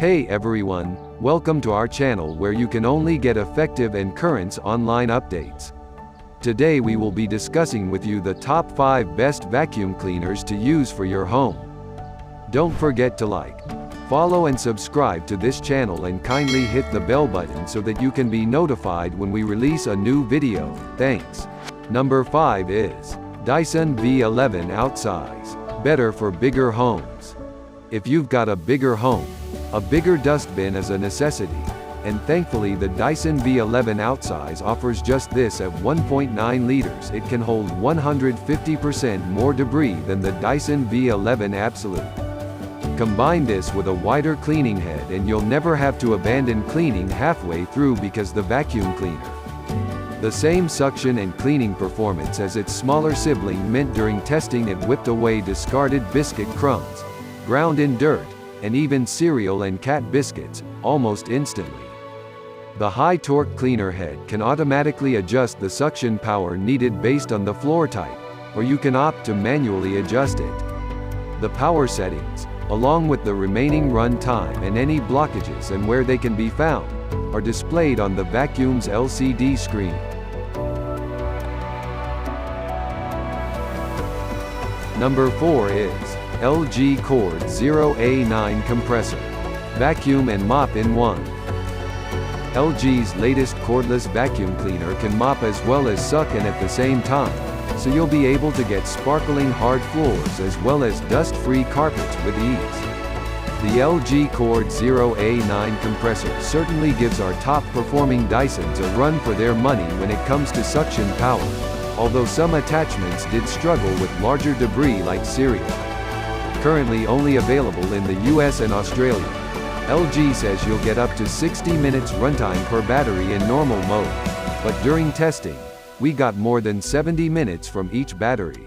Hey everyone, welcome to our channel where you can only get effective and current online updates. Today we will be discussing with you the top 5 best vacuum cleaners to use for your home. Don't forget to like, follow and subscribe to this channel and kindly hit the bell button so that you can be notified when we release a new video. Thanks. Number 5 is Dyson V11 Outsize. Better for bigger homes. If you've got a bigger home, a bigger dustbin is a necessity, and thankfully the Dyson V11 Outsize offers just this. At 1.9 liters it can hold 150% more debris than the Dyson V11 Absolute. Combine this with a wider cleaning head and you'll never have to abandon cleaning halfway through because the vacuum cleaner. The same suction and cleaning performance as its smaller sibling meant during testing it whipped away discarded biscuit crumbs, ground-in dirt, and even cereal and cat biscuits, almost instantly. The high-torque cleaner head can automatically adjust the suction power needed based on the floor type, or you can opt to manually adjust it. The power settings, along with the remaining run time and any blockages and where they can be found, are displayed on the vacuum's LCD screen. Number 4 is LG Cordless A9 Compressor. Vacuum and mop in one. LG's latest cordless vacuum cleaner can mop as well as suck and at the same time, so you'll be able to get sparkling hard floors as well as dust-free carpets with ease. The LG Cordless A9 compressor certainly gives our top-performing Dysons a run for their money when it comes to suction power, although some attachments did struggle with larger debris like cereal. Currently only available in the US and Australia, LG says you'll get up to 60 minutes runtime per battery in normal mode, but during testing, we got more than 70 minutes from each battery.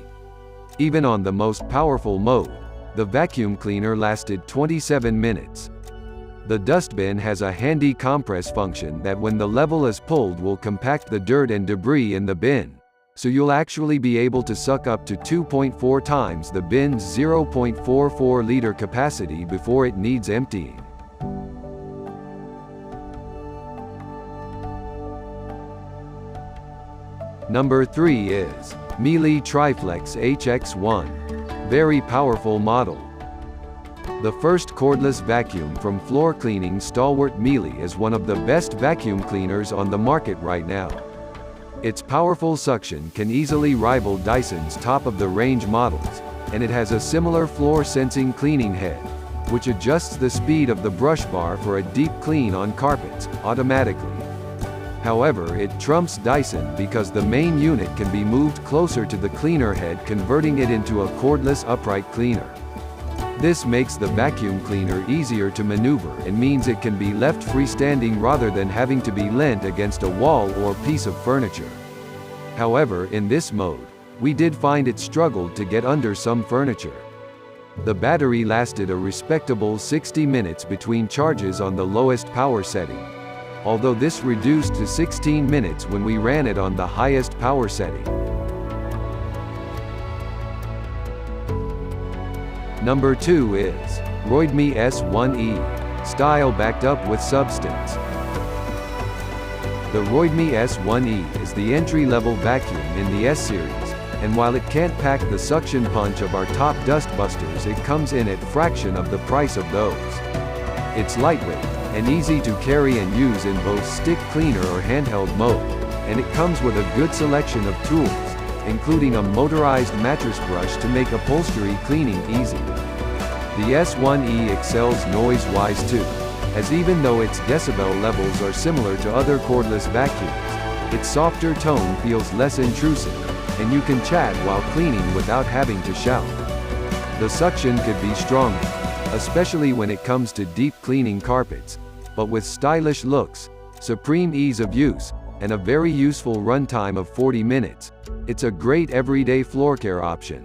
Even on the most powerful mode, the vacuum cleaner lasted 27 minutes. The dustbin has a handy compress function that when the level is pulled will compact the dirt and debris in the bin, so you'll actually be able to suck up to 2.4 times the bin's 0.44-liter capacity before it needs emptying. Number 3 is Miele Triflex HX1. Very powerful model. The first cordless vacuum from floor cleaning stalwart Miele is one of the best vacuum cleaners on the market right now. Its powerful suction can easily rival Dyson's top-of-the-range models, and it has a similar floor-sensing cleaning head, which adjusts the speed of the brush bar for a deep clean on carpets, automatically. However, it trumps Dyson because the main unit can be moved closer to the cleaner head, converting it into a cordless upright cleaner. This makes the vacuum cleaner easier to maneuver and means it can be left freestanding rather than having to be leant against a wall or piece of furniture. However, in this mode, we did find it struggled to get under some furniture. The battery lasted a respectable 60 minutes between charges on the lowest power setting, although this reduced to 16 minutes when we ran it on the highest power setting. Number 2 is Ryobi S1E. Style backed up with substance. The Ryobi S1E is the entry-level vacuum in the S-series, and while it can't pack the suction punch of our top dustbusters, it comes in at fraction of the price of those. It's lightweight and easy to carry and use in both stick cleaner or handheld mode, and it comes with a good selection of tools, including a motorized mattress brush to make upholstery cleaning easy. The S1E excels noise-wise too, as even though its decibel levels are similar to other cordless vacuums, its softer tone feels less intrusive, and you can chat while cleaning without having to shout. The suction could be stronger, especially when it comes to deep cleaning carpets, but with stylish looks, supreme ease of use, and a very useful runtime of 40 minutes, it's a great everyday floor care option.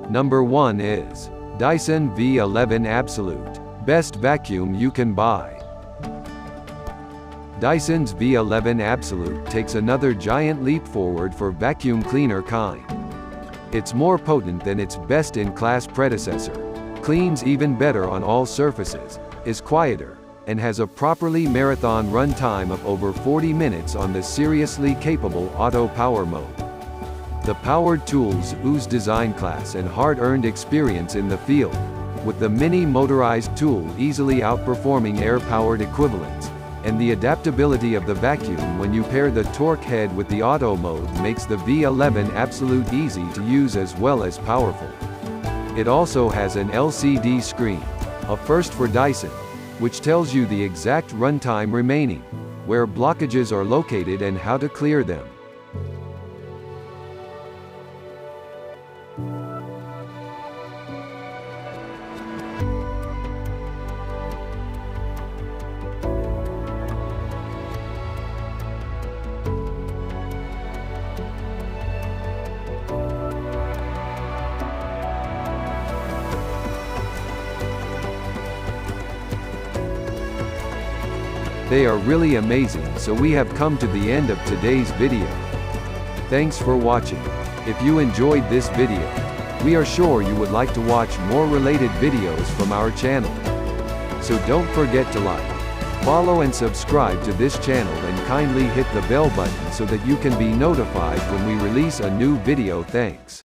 Number 1 is Dyson V11 Absolute. Best vacuum you can buy. Dyson's V11 Absolute takes another giant leap forward for vacuum cleaner kind. It's more potent than its best-in-class predecessor, cleans even better on all surfaces, is quieter, and has a properly marathon run time of over 40 minutes on the seriously capable Auto Power mode. The powered tools ooze design class and hard-earned experience in the field, with the mini motorized tool easily outperforming air-powered equivalents, and the adaptability of the vacuum when you pair the torque head with the auto mode makes the V11 Absolute easy to use as well as powerful. It also has an LCD screen, a first for Dyson, which tells you the exact runtime remaining, where blockages are located and how to clear them. They are really amazing, so we have come to the end of today's video. Thanks for watching. If you enjoyed this video, we are sure you would like to watch more related videos from our channel. So don't forget to like, follow and subscribe to this channel and kindly hit the bell button so that you can be notified when we release a new video. Thanks.